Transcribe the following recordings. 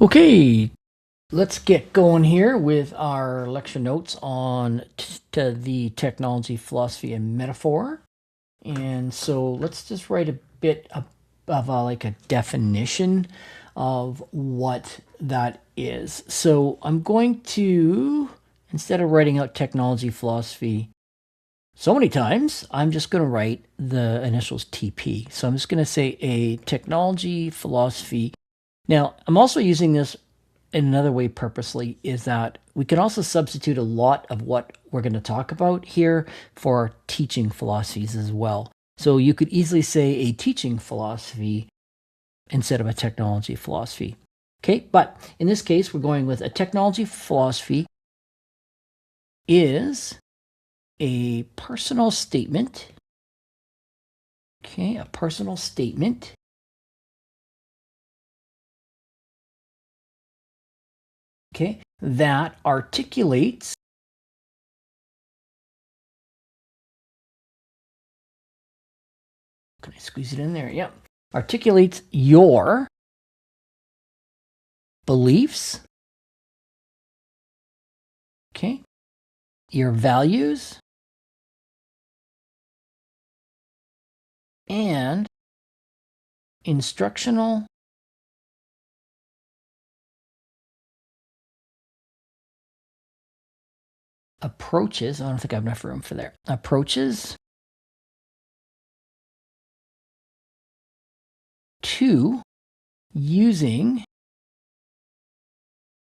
Okay, let's get going here with our lecture notes on the technology, philosophy, and metaphor. And so let's just write a bit of like a definition of what that is. So I'm going to, instead of writing out technology, philosophy so many times, I'm just going to write the initials TP. So I'm just going to say a technology, philosophy. Now, I'm also using this in another way purposely, is that we can also substitute a lot of what we're going to talk about here for teaching philosophies as well. So you could easily say a teaching philosophy instead of a technology philosophy. Okay, but in this case, we're going with a technology philosophy is a personal statement. Okay, a personal statement. Okay, that articulates can I squeeze it in there? Yep. Articulates your beliefs, okay, your values, and instructional approaches. I don't think I have enough room for there. Approaches to using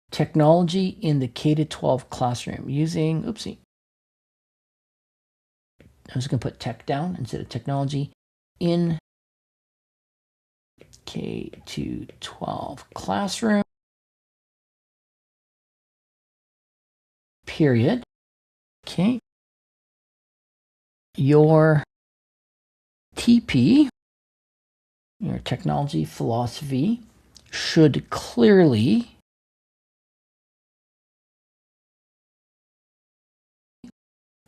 technology in the K-12 classroom. Using, oopsie. I'm just going to put tech down instead of technology in K-12 classroom. Period. Okay. Your TP, your technology philosophy, should clearly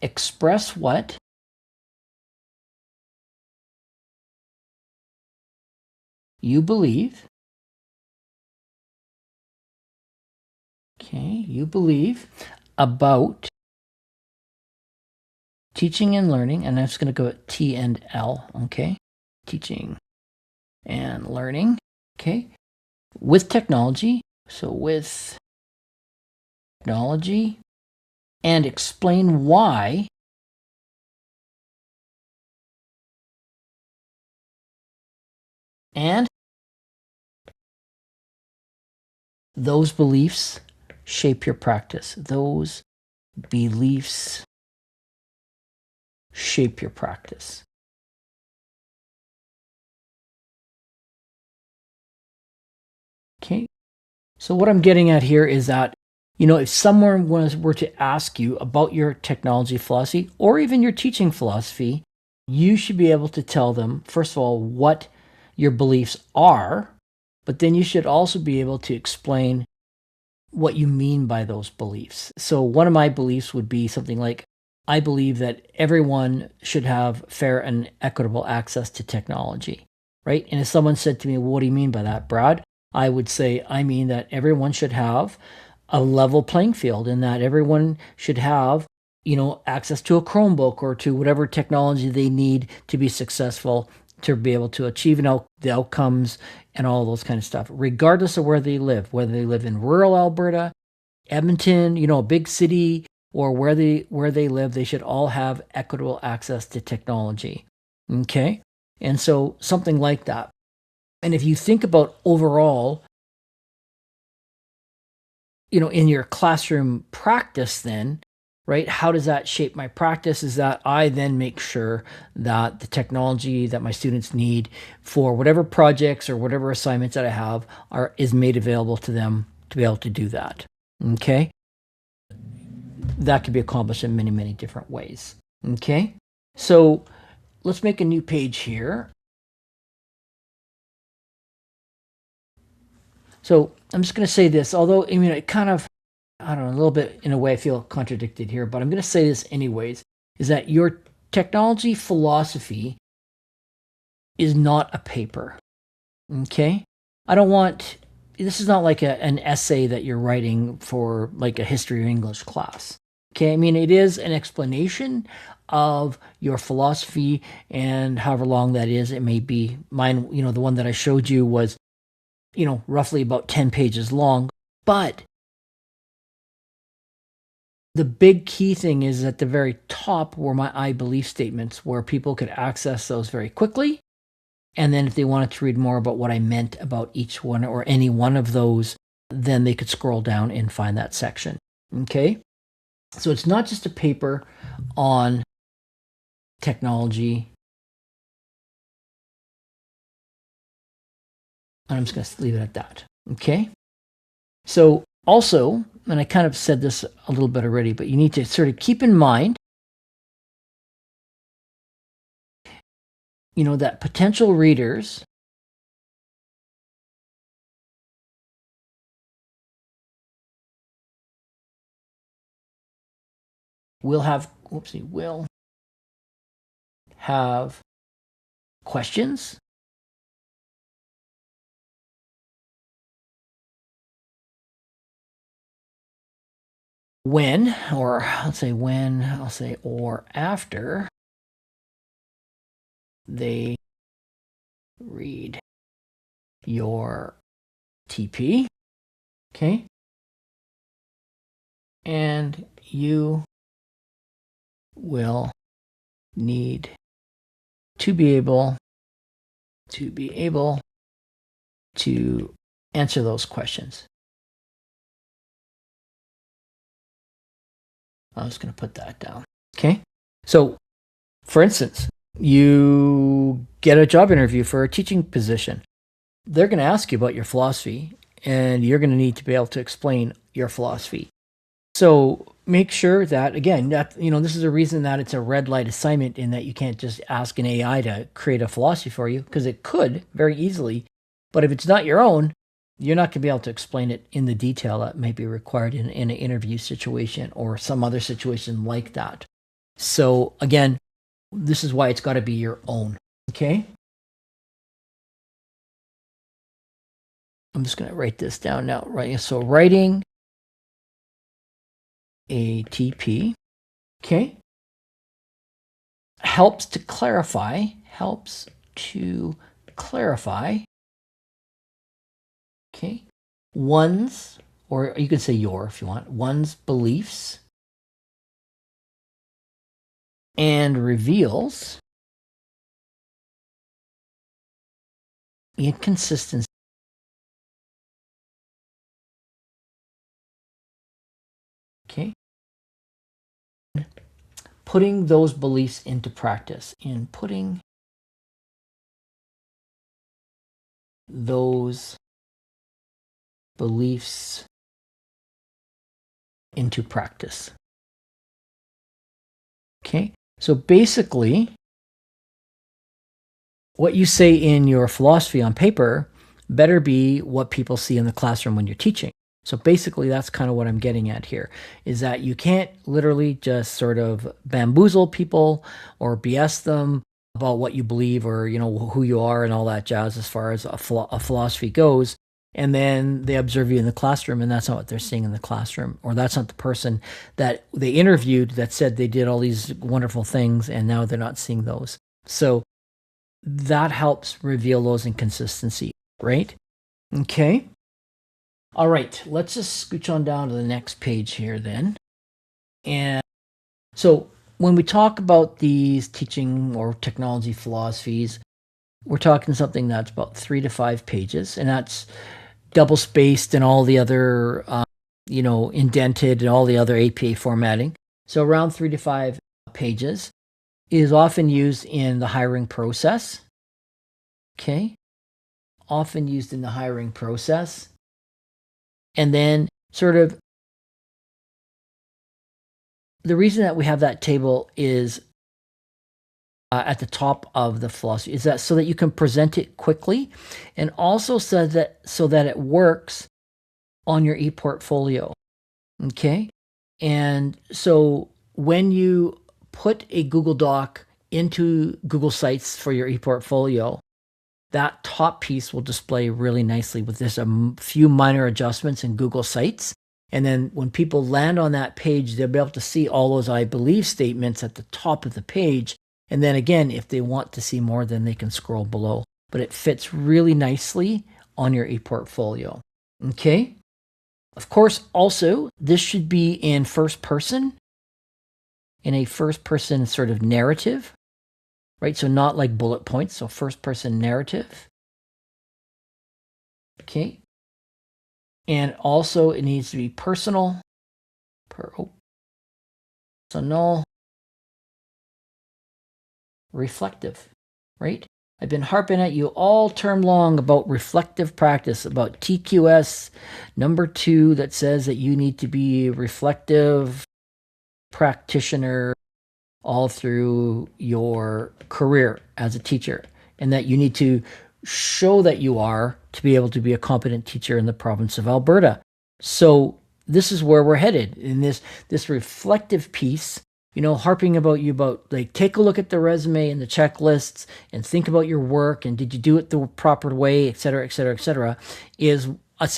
express what you believe. Okay, you believe about teaching and learning, and I'm just going to go at T and L, okay? Teaching and learning, okay? With technology, so with technology, and explain why and those beliefs shape your practice. Those beliefs shape your practice. Okay, so what I'm getting at here is that, if someone were to ask you about your technology philosophy or even your teaching philosophy, you should be able to tell them, first of all, what your beliefs are, but then you should also be able to explain what you mean by those beliefs. So one of my beliefs would be something like, I believe that everyone should have fair and equitable access to technology, right? And if someone said to me, well, what do you mean by that, Brad? I would say, I mean that everyone should have a level playing field and that everyone should have, access to a Chromebook or to whatever technology they need to be successful, to be able to achieve the outcomes and all those kind of stuff, regardless of where they live, whether they live in rural Alberta, Edmonton, a big city, or where they live, they should all have equitable access to technology. Okay? And so something like that. And if you think about overall, in your classroom practice then, right? How does that shape my practice? Is that I then make sure that the technology that my students need for whatever projects or whatever assignments that I have is made available to them to be able to do that. Okay? That can be accomplished in many, many different ways. Okay? So let's make a new page here. So I'm just going to say this, although, it kind of, I don't know, a little bit in a way I feel contradicted here, but I'm going to say this anyways, is that your technology philosophy is not a paper. Okay? I don't want this is not like an essay that you're writing for like a history or English class. Okay, I mean, it is an explanation of your philosophy and however long that is, it may be. Mine, the one that I showed you was, roughly about 10 pages long. But the big key thing is at the very top were my I believe statements, where people could access those very quickly. And then if they wanted to read more about what I meant about each one or any one of those, then they could scroll down and find that section. Okay? So it's not just a paper on technology. And I'm just going to leave it at that. Okay? So also, and I kind of said this a little bit already, but you need to sort of keep in mind, that potential readers will have questions, or after they read your TP. Okay. And you will need to be able to answer those questions. I'm just going to put that down. Okay. So, for instance, you get a job interview for a teaching position. They're going to ask you about your philosophy, and you're going to need to be able to explain your philosophy. So make sure that, again, this is a reason that it's a red light assignment, in that you can't just ask an AI to create a philosophy for you, because it could very easily. But if it's not your own, you're not going to be able to explain it in the detail that may be required in an interview situation or some other situation like that. So again, this is why it's got to be your own. Okay? I'm just going to write this down now. Right? So writing a TP, okay, helps to clarify, okay, one's, or you can say your if you want, one's beliefs, and reveals inconsistency. Okay. Putting those beliefs into practice, those beliefs into practice. Okay, so basically, what you say in your philosophy on paper better be what people see in the classroom when you're teaching. So basically, that's kind of what I'm getting at here, is that you can't literally just sort of bamboozle people or BS them about what you believe, or who you are and all that jazz as far as a philosophy goes. And then they observe you in the classroom, and that's not what they're seeing in the classroom, or that's not the person that they interviewed that said they did all these wonderful things, and now they're not seeing those. So that helps reveal those inconsistencies, right? Okay. All right, let's just scooch on down to the next page here then. And so when we talk about these teaching or technology philosophies, we're talking something that's about 3 to 5 pages, and that's double spaced and all the other, indented and all the other APA formatting. So around 3 to 5 pages is often used in the hiring process. Okay. Often used in the hiring process. And then sort of the reason that we have that table is at the top of the philosophy, is that so that you can present it quickly, and also so that it works on your ePortfolio. Okay. And so when you put a Google Doc into Google Sites for your ePortfolio, that top piece will display really nicely with this few minor adjustments in Google Sites. And then when people land on that page, they'll be able to see all those I believe statements at the top of the page. And then again, if they want to see more, then they can scroll below. But it fits really nicely on your ePortfolio. Okay. Of course, also, this should be in first person, in a first person sort of narrative, right? So not like bullet points, so first person narrative. Okay. And also it needs to be personal, personal, reflective, right? I've been harping at you all term long about reflective practice, about TQS number 2 that says that you need to be a reflective practitioner all through your career as a teacher, and that you need to show that you are to be able to be a competent teacher in the province of Alberta. So this is where we're headed in this reflective piece, harping about like, take a look at the resume and the checklists and think about your work and did you do it the proper way, et cetera, et cetera, et cetera, is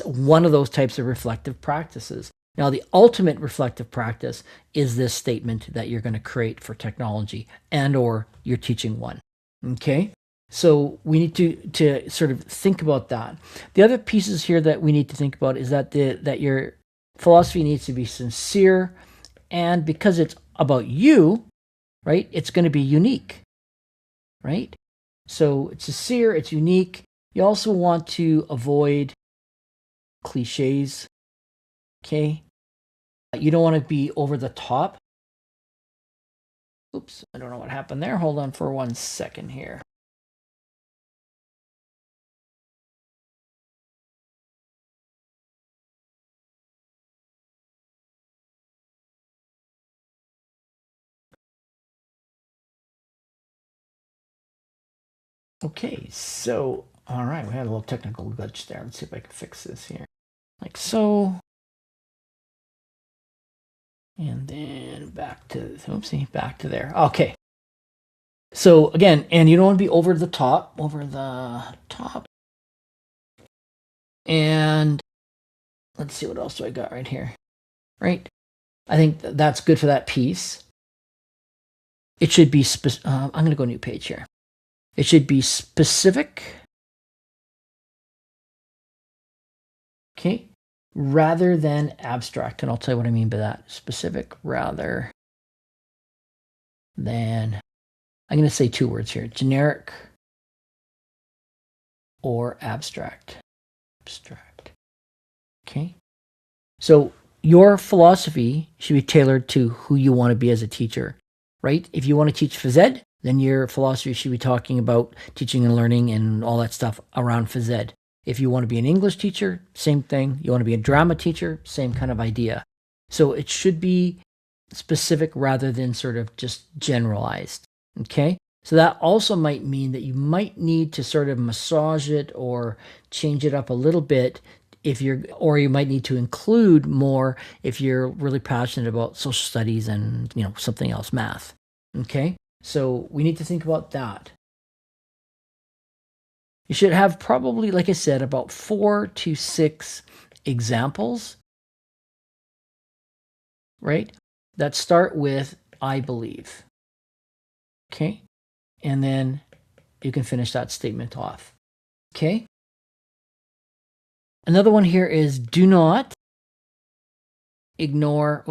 one of those types of reflective practices. Now, the ultimate reflective practice is this statement that you're going to create for technology and or you're teaching one. Okay? So we need to sort of think about that. The other pieces here that we need to think about is that that your philosophy needs to be sincere, and because it's about you, right, it's going to be unique, right? So it's sincere, it's unique. You also want to avoid cliches, okay? You don't want to be over the top. Oops, I don't know what happened there. Hold on for 1 second here. Okay, so, all right, we had a little technical glitch there. Let's see if I can fix this here. Like so. And then back to, oopsie, back to there. Okay. So again, and you don't want to be over the top. And let's see, what else do I got right here? Right? I think that's good for that piece. It should be, I'm going to go new page here. It should be specific. Okay. Rather than abstract. And I'll tell you what I mean by that. Specific rather than, I'm going to say 2 words here. Generic or abstract. Abstract. Okay. So your philosophy should be tailored to who you want to be as a teacher, right? If you want to teach phys ed, then your philosophy should be talking about teaching and learning and all that stuff around phys ed. If you want to be an English teacher, same thing. You want to be a drama teacher, same kind of idea. So it should be specific rather than sort of just generalized, okay? So that also might mean that you might need to sort of massage it or change it up a little bit or you might need to include more if you're really passionate about social studies and, something else, math, okay? So we need to think about that. You should have probably, like I said, about 4 to 6 examples, right? That start with I believe. Okay? And then you can finish that statement off. Okay? Another one here is do not ignore,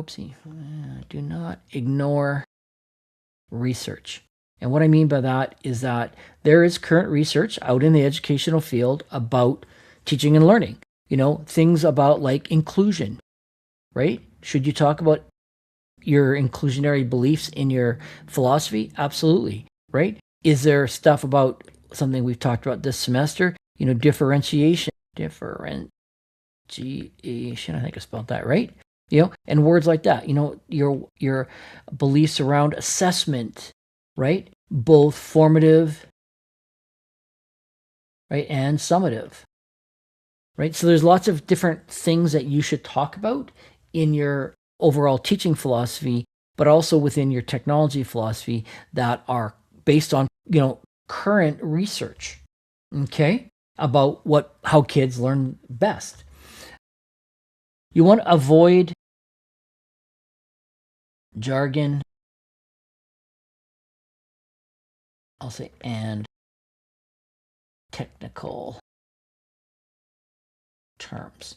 do not ignore research. And what I mean by that is that there is current research out in the educational field about teaching and learning. Things about like inclusion, right? Should you talk about your inclusionary beliefs in your philosophy? Absolutely, right? Is there stuff about something we've talked about this semester? Differentiation, I think I spelled that right. And words like that. Your beliefs around assessment, right? Both formative, right, and summative, right? So there's lots of different things that you should talk about in your overall teaching philosophy, but also within your technology philosophy that are based on, current research. okay, about how kids learn best. You want to avoid jargon, I'll say, and technical terms,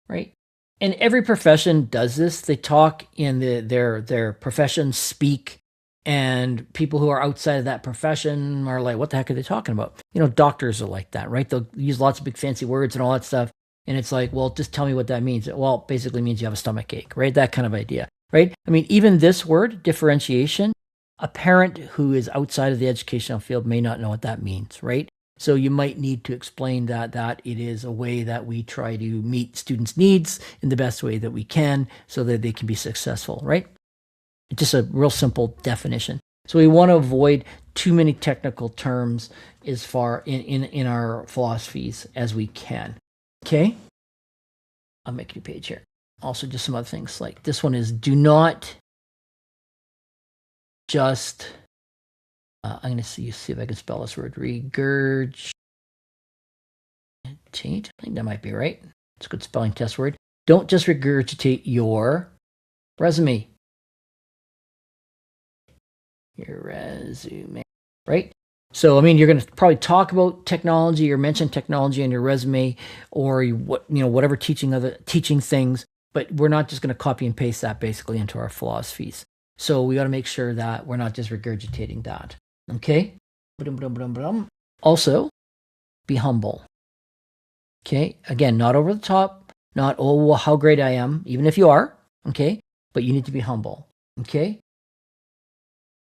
right? And every profession does this. They talk in their profession speak, and people who are outside of that profession are like, "What the heck are they talking about?" Doctors are like that, right? They'll use lots of big fancy words and all that stuff, and it's like, "Well, just tell me what that means." Well, it basically means you have a stomach ache, right? That kind of idea, right? I mean, even this word differentiation, a parent who is outside of the educational field may not know what that means, right? So you might need to explain that it is a way that we try to meet students' needs in the best way that we can so that they can be successful, right? Just a real simple definition. So we want to avoid too many technical terms as far in our philosophies as we can. Okay? I'll make a new page here. Also, just some other things like this one is do not just I'm going to see if I can spell this word regurgitate. I think that might be right. It's a good spelling test word. Don't just regurgitate your resume. Your resume, right? So, I mean, you're going to probably talk about technology or mention technology on your resume or whatever teaching things, but we're not just going to copy and paste that basically into our philosophies. So we got to make sure that we're not just regurgitating that. Okay. Also, be humble. Okay. Again, not over the top, not, oh, well, how great I am, even if you are. Okay. But you need to be humble. Okay.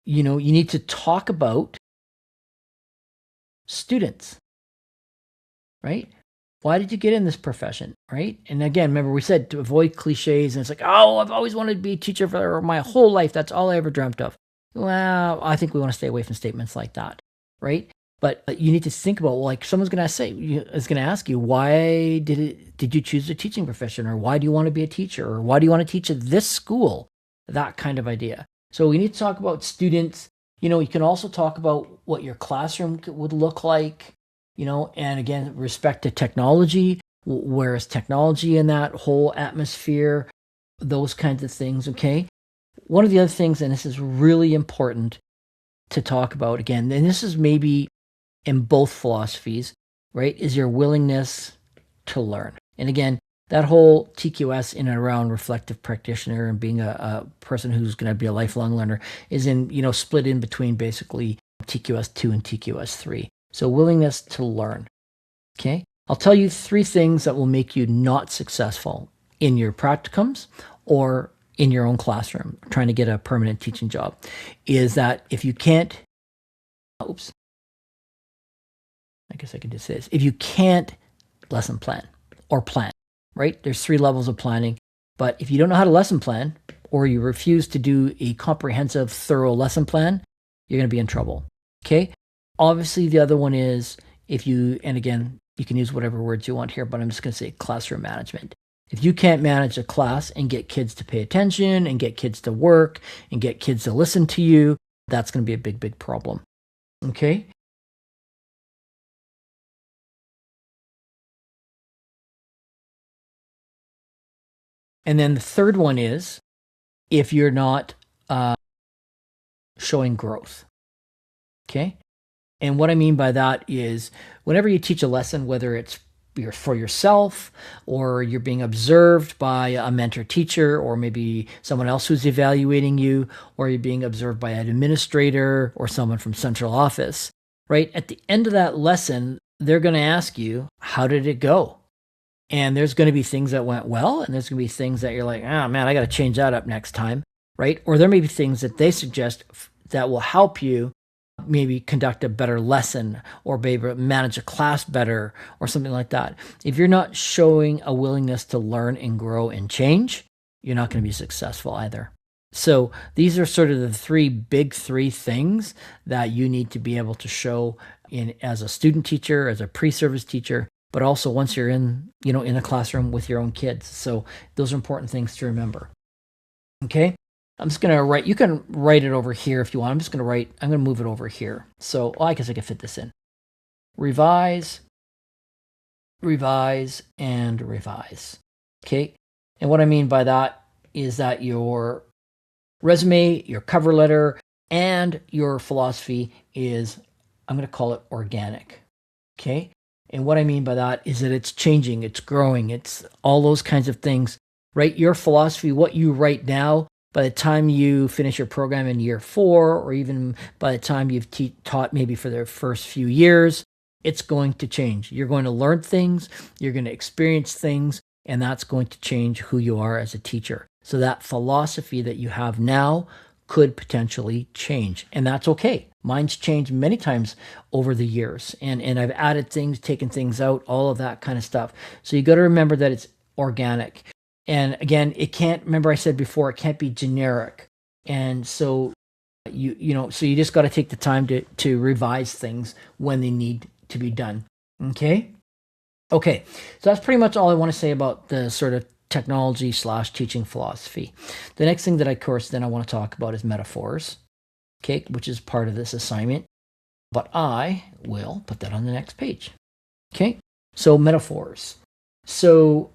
You need to talk about students, right? Why did you get in this profession, right? And again, remember we said to avoid cliches, and it's like, oh, I've always wanted to be a teacher for my whole life. That's all I ever dreamt of. Well, I think we want to stay away from statements like that, right? But you need to think about, like, someone's going to ask you, why did you choose a teaching profession, or why do you want to be a teacher, or why do you want to teach at this school? That kind of idea. So we need to talk about students. You can also talk about what your classroom would look like, and again, respect to technology. Where is technology in that whole atmosphere? Those kinds of things, okay? One of the other things, and this is really important to talk about again, and this is maybe in both philosophies, right, is your willingness to learn. And again, that whole TQS in and around reflective practitioner and being a person who's going to be a lifelong learner is split in between basically TQS 2 and TQS 3. So willingness to learn. Okay. I'll tell you 3 things that will make you not successful in your practicums or in your own classroom, trying to get a permanent teaching job, is that if you can't, I guess I could just say this. If you can't lesson plan or plan, right? There's 3 levels of planning. But if you don't know how to lesson plan, or you refuse to do a comprehensive, thorough lesson plan, you're going to be in trouble. Okay. Obviously, the other one is and again, you can use whatever words you want here, but I'm just going to say classroom management. If you can't manage a class and get kids to pay attention and get kids to work and get kids to listen to you, that's going to be a big, big problem. Okay. And then the third one is if you're not showing growth. Okay. And what I mean by that is whenever you teach a lesson, whether it's for yourself or you're being observed by a mentor teacher or maybe someone else who's evaluating you, or you're being observed by an administrator or someone from central office, right? At the end of that lesson, they're going to ask you, how did it go? And there's going to be things that went well, and there's going to be things that you're like, oh man, I got to change that up next time, right? Or there may be things that they suggest that will help you maybe conduct a better lesson or maybe manage a class better or something like that. If you're not showing a willingness to learn and grow and change, you're not going to be successful either. So these are sort of the 3 things that you need to be able to show as a student teacher, as a pre-service teacher, but also once you're in a classroom with your own kids. So those are important things to remember. Okay. I'm just going to write, you can write it over here if you want. I'm going to move it over here. So I guess I can fit this in. revise, revise, and revise. Okay? And what I mean by that is that your resume, your cover letter, and your philosophy is, I'm going to call it organic. Okay? And what I mean by that is that it's changing, it's growing, it's all those kinds of things, right? Your philosophy, what you write now, by the time you finish your program in year 4, or even by the time you've taught maybe for the first few years, it's going to change. You're going to learn things, you're going to experience things, and that's going to change who you are as a teacher. So that philosophy that you have now could potentially change, and that's okay. Mine's changed many times over the years, and I've added things, taken things out, all of that kind of stuff. So you got to remember that it's organic. And again, it can't, remember I said before, it can't be generic. And so so you just got to take the time to revise things when they need to be done. Okay? Okay. So that's pretty much all I want to say about the sort of technology / teaching philosophy. The next thing that I want to talk about is metaphors. Okay, which is part of this assignment, but I will put that on the next page. Okay, so metaphors. So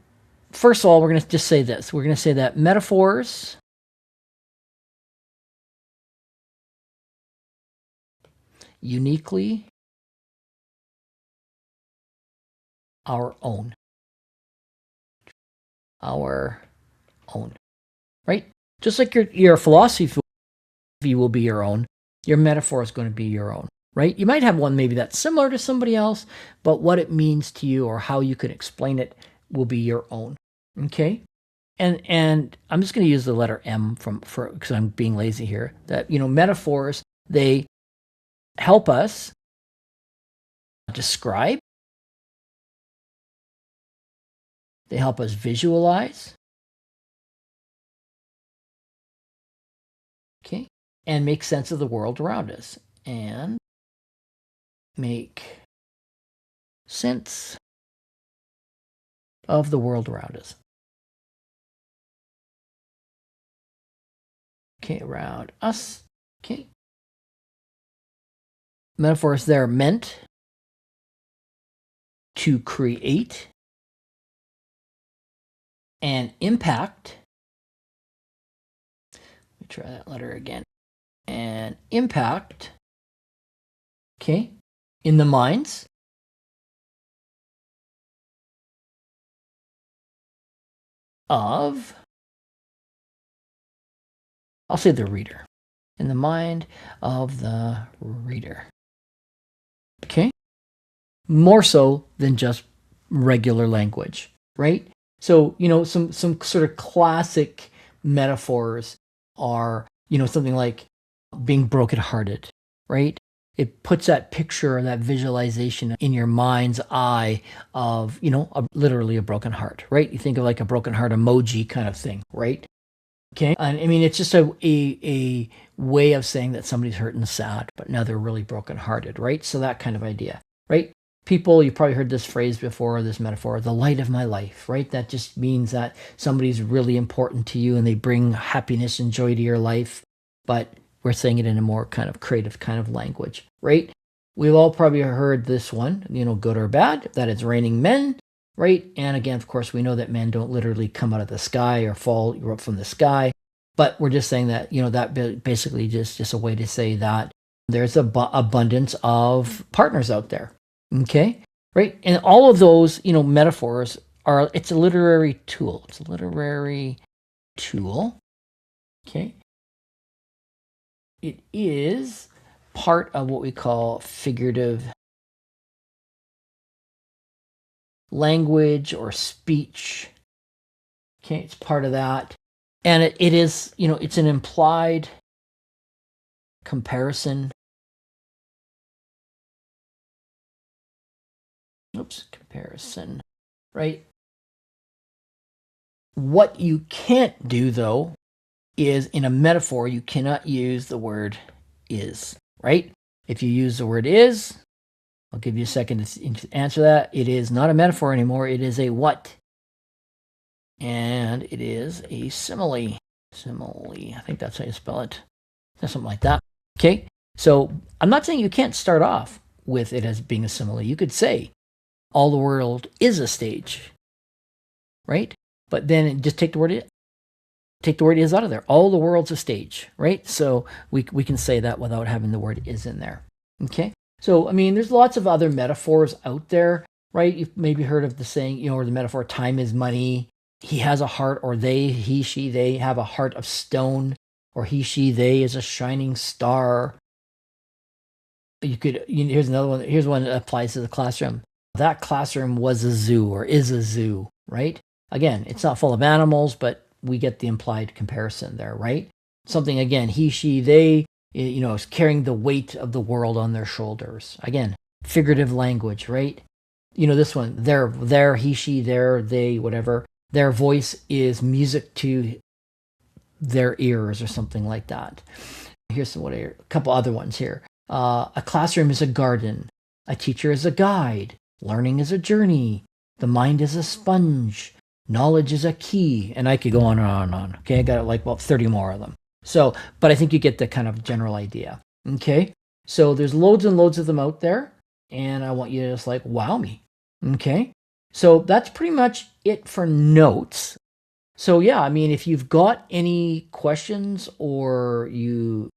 first of all, we're going to just say this. We're going to say that metaphors uniquely our own. Our own. Right? Just like your philosophy will be your own, your metaphor is going to be your own. Right? You might have one maybe that's similar to somebody else, but what it means to you or how you can explain it will be your own. Okay? And I'm just going to use the letter M because I'm being lazy here. That metaphors, they help us describe, they help us visualize, okay, and make sense of the world around us. And make sense of the world around us. Okay, around us. Okay. Metaphors, they're meant to create an impact. Let me try that letter again. An impact, okay, in the minds of, I'll say the reader. In the mind of the reader. Okay? More so than just regular language, right? So, some sort of classic metaphors are, something like being brokenhearted, right? It puts that picture, that visualization in your mind's eye of, literally a broken heart, right? You think of like a broken heart emoji kind of thing, right? Okay. And I mean, it's just a way of saying that somebody's hurt and sad, but now they're really brokenhearted, right? So that kind of idea, right? People, you probably heard this phrase before, this metaphor, the light of my life, right? That just means that somebody's really important to you and they bring happiness and joy to your life, but we're saying it in a more kind of creative kind of language, right? We've all probably heard this one, good or bad, that it's raining men, right? And again, of course, we know that men don't literally come out of the sky or fall from the sky, but we're just saying that, that basically just a way to say that there's abundance of partners out there. Okay? Right? And all of those, metaphors it's a literary tool. It's a literary tool. Okay? It is part of what we call figurative language or speech. Okay, it's part of that. And it is, it's an implied comparison. Comparison, right? What you can't do, though, is in a metaphor, you cannot use the word is, right? If you use the word is, I'll give you a second to answer that. It is not a metaphor anymore. It is a what? And it is a simile. Simile. I think that's how you spell it. Something like that. Okay. So I'm not saying you can't start off with it as being a simile. You could say, all the world is a stage, right? But then just take the word is out of there. All the world's a stage, right? So we can say that without having the word is in there. Okay. So, I mean, there's lots of other metaphors out there, right? You've maybe heard of the saying, or the metaphor, time is money. He has a heart, or he, she, they have a heart of stone, or he, she, they is a shining star. Here's another one. Here's one that applies to the classroom. That classroom was a zoo or is a zoo, right? Again, it's not full of animals, but we get the implied comparison there, right? Something, again, he, she, they, is carrying the weight of the world on their shoulders. Again, figurative language, right? This one, their, he, she, their, they, whatever. Their voice is music to their ears or something like that. Here's a couple other ones here. A classroom is a garden. A teacher is a guide. Learning is a journey. The mind is a sponge. Knowledge is a key. And I could go on and on and on. Okay, I got like about 30 more of them. So, but I think you get the kind of general idea. Okay, so there's loads and loads of them out there. And I want you to just like wow me. Okay, so that's pretty much it for notes. So yeah, I mean, if you've got any questions or you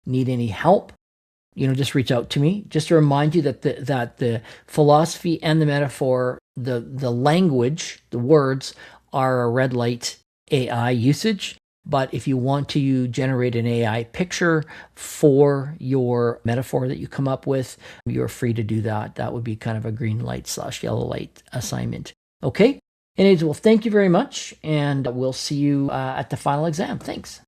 need any help, just reach out to me. Just to remind you that the philosophy and the metaphor, the language, the words are a red light AI usage. But if you want to generate an AI picture for your metaphor that you come up with, you're free to do that. That would be kind of a green light / yellow light assignment. Okay? Anyways, well, thank you very much, and we'll see you at the final exam. Thanks.